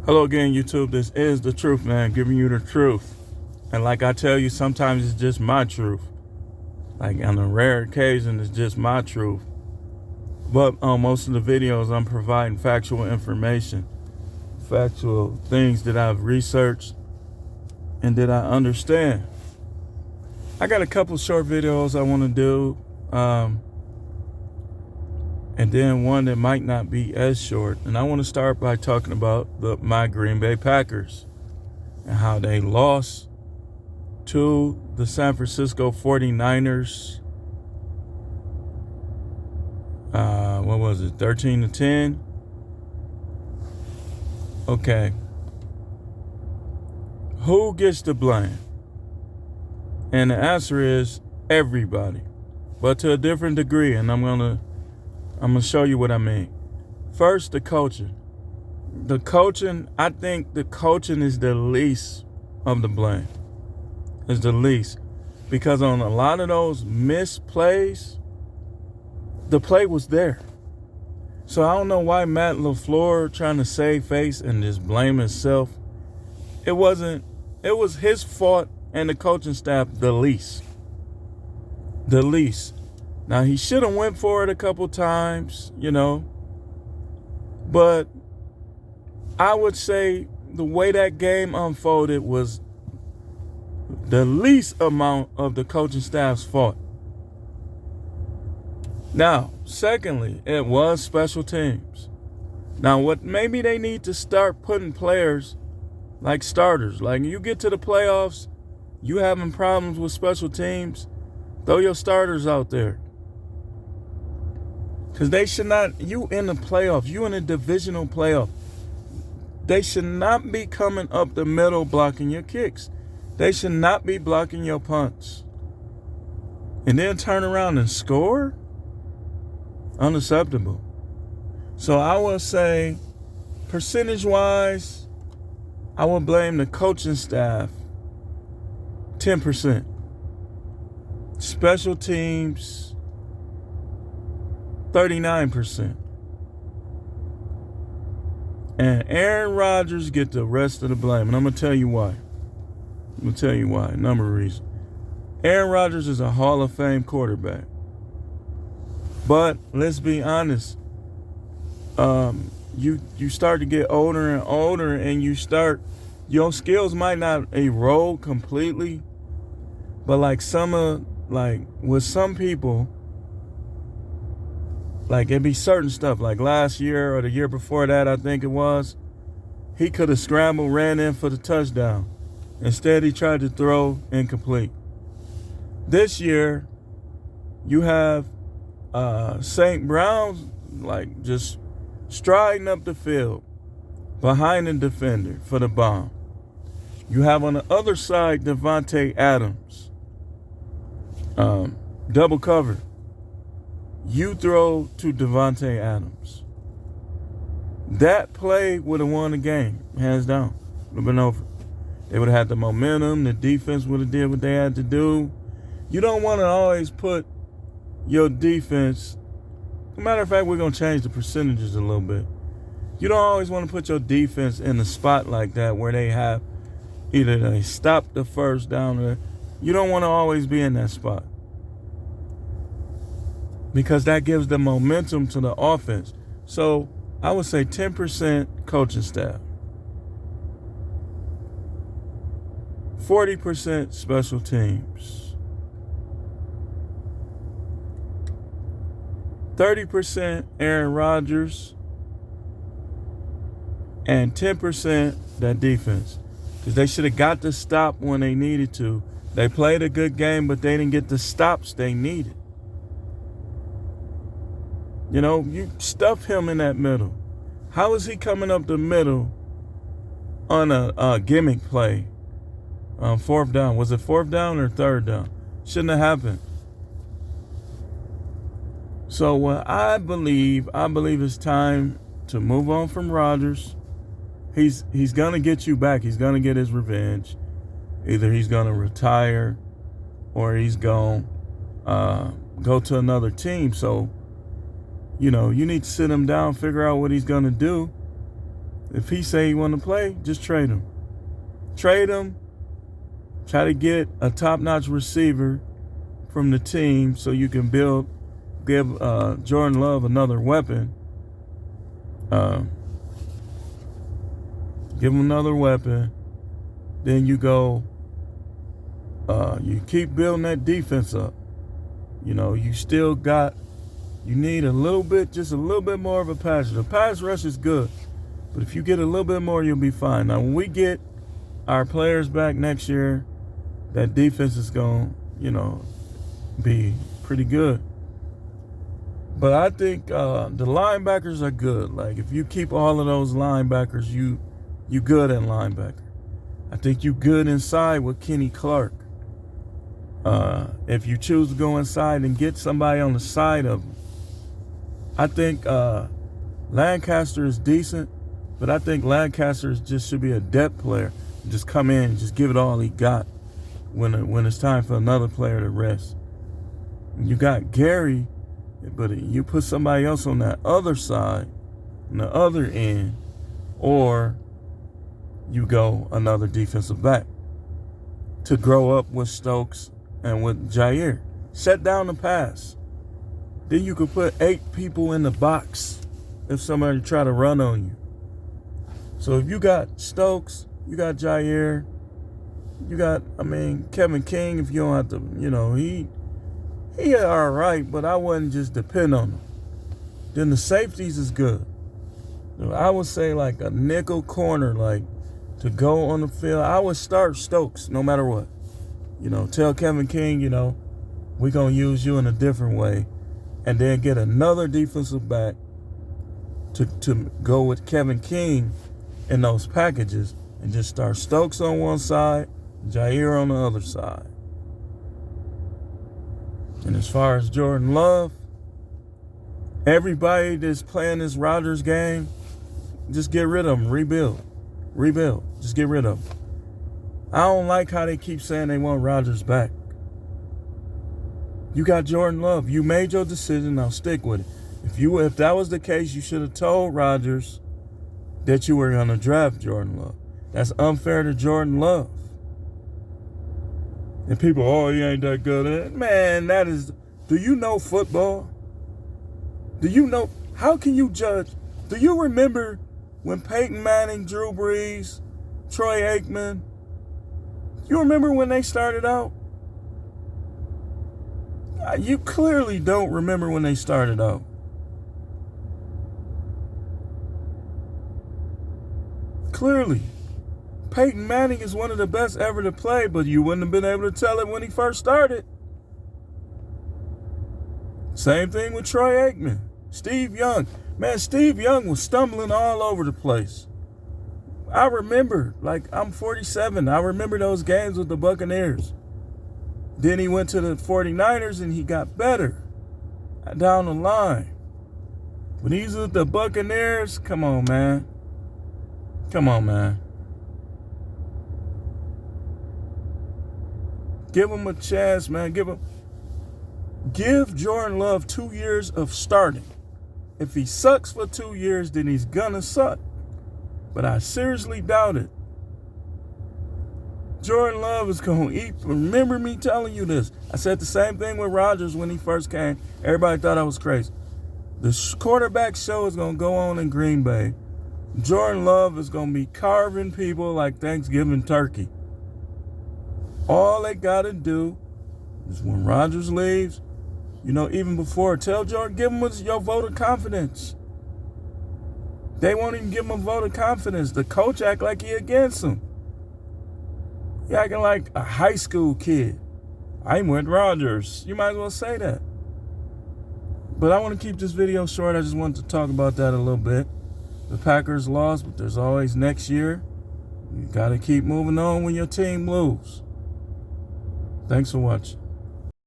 Hello again, YouTube. This is the truth, man, giving you the truth. And like I tell you, sometimes it's just my truth. Like on a rare occasion, it's just my truth. But on most of the videos, I'm providing factual information, factual things that I've researched and that I understand. I got a couple short videos I want to do. And then one that might not be as short. And I want to start by talking about my Green Bay Packers and how they lost to the San Francisco 49ers. What was it? 13-10? Okay. Who gets the blame? And the answer is everybody, but to a different degree. And I'm gonna show you what I mean. First, the coaching. I think the coaching is the least of the blame. Is the least. Because on a lot of those missed plays, the play was there. So I don't know why Matt LaFleur trying to save face and just blame himself. It was his fault and the coaching staff the least. The least. Now, he should have went for it a couple times, but I would say the way that game unfolded was the least amount of the coaching staff's fault. Now, secondly, it was special teams. Now, what maybe they need to start putting players like starters. Like, you get to the playoffs, you having problems with special teams, throw your starters out there. Because they should not, you in the playoffs, you in a divisional playoff, they should not be coming up the middle blocking your kicks. They should not be blocking your punts. And then turn around and score? Unacceptable. So I would say, percentage-wise, I would blame the coaching staff 10%. Special teams, 39%. And Aaron Rodgers get the rest of the blame. And I'm going to tell you why. A number of reasons. Aaron Rodgers is a Hall of Fame quarterback. But let's be honest. You start to get older and older, and your skills might not erode completely. But with some people, like, it'd be certain stuff. Like last year or the year before that, I think it was, he could have scrambled, ran in for the touchdown. Instead, he tried to throw incomplete. This year, you have St. Brown, like, just striding up the field behind the defender for the bomb. You have on the other side Davante Adams, double cover. You throw to Davante Adams. That play would have won the game, hands down. Would have been over. They would have had the momentum. The defense would have did what they had to do. You don't want to always put your defense. As a matter of fact, we're going to change the percentages a little bit. You don't always want to put your defense in a spot like that where they have either they stop the first down or you don't want to always be in that spot. Because that gives the momentum to the offense. So I would say 10% coaching staff. 40% special teams. 30% Aaron Rodgers. And 10% that defense. Because they should have got the stop when they needed to. They played a good game, but they didn't get the stops they needed. You stuff him in that middle. How is he coming up the middle on a gimmick play? Fourth down. Was it fourth down or third down? Shouldn't have happened. So what I believe it's time to move on from Rodgers. He's going to get you back. He's going to get his revenge. Either he's going to retire or he's going to go to another team. So, you need to sit him down, figure out what he's going to do. If he say he want to play, just trade him. Trade him. Try to get a top-notch receiver from the team so you can give Jordan Love another weapon. Give him another weapon. Then you go, you keep building that defense up. You know, you need just a little bit more of a pass rush. The pass rush is good, but if you get a little bit more, you'll be fine. Now, when we get our players back next year, that defense is going to, be pretty good. But I think the linebackers are good. Like, if you keep all of those linebackers, you good at linebacker. I think you good inside with Kenny Clark. If you choose to go inside and get somebody on the side of him. I think Lancaster is decent, but I think Lancaster just should be a depth player. Just come in and just give it all he got when it's time for another player to rest. You got Gary, but you put somebody else on that other side, on the other end, or you go another defensive back to grow up with Stokes and with Jair. Shut down the pass. Then you could put 8 people in the box if somebody try to run on you. So if you got Stokes, you got Jair, you got, Kevin King, if you don't have to, he all right, but I wouldn't just depend on him. Then the safeties is good. I would say like a nickel corner, like to go on the field. I would start Stokes no matter what. Tell Kevin King, we're going to use you in a different way. And then get another defensive back to go with Kevin King in those packages and just start Stokes on one side, Jair on the other side. And as far as Jordan Love, everybody that's playing this Rodgers game, just get rid of them. Rebuild. Just get rid of them. I don't like how they keep saying they want Rodgers back. You got Jordan Love. You made your decision. Now stick with it. If that was the case, you should have told Rodgers that you were going to draft Jordan Love. That's unfair to Jordan Love. And people, he ain't that good at it. Man, do you know football? Do you know, how can you judge? Do you remember when Peyton Manning, Drew Brees, Troy Aikman, you remember when they started out? You clearly don't remember when they started out. Clearly. Peyton Manning is one of the best ever to play, but you wouldn't have been able to tell it when he first started. Same thing with Troy Aikman. Steve Young. Man, Steve Young was stumbling all over the place. I remember, I'm 47. I remember those games with the Buccaneers. Then he went to the 49ers and he got better down the line. When he's with the Buccaneers, come on, man. Give him a chance, man. Give Jordan Love 2 years of starting. If he sucks for 2 years, then he's gonna suck. But I seriously doubt it. Jordan Love is going to eat. Remember me telling you this. I said the same thing with Rodgers when he first came. Everybody thought I was crazy. The quarterback show is going to go on in Green Bay. Jordan Love is going to be carving people like Thanksgiving turkey. All they got to do is when Rodgers leaves, even before, tell Jordan, give him your vote of confidence. They won't even give him a vote of confidence. The coach act like he against him. He acting like a high school kid. I'm with Rodgers. You might as well say that. But I want to keep this video short. I just wanted to talk about that a little bit. The Packers lost, but there's always next year. You got to keep moving on when your team lose. Thanks for watching.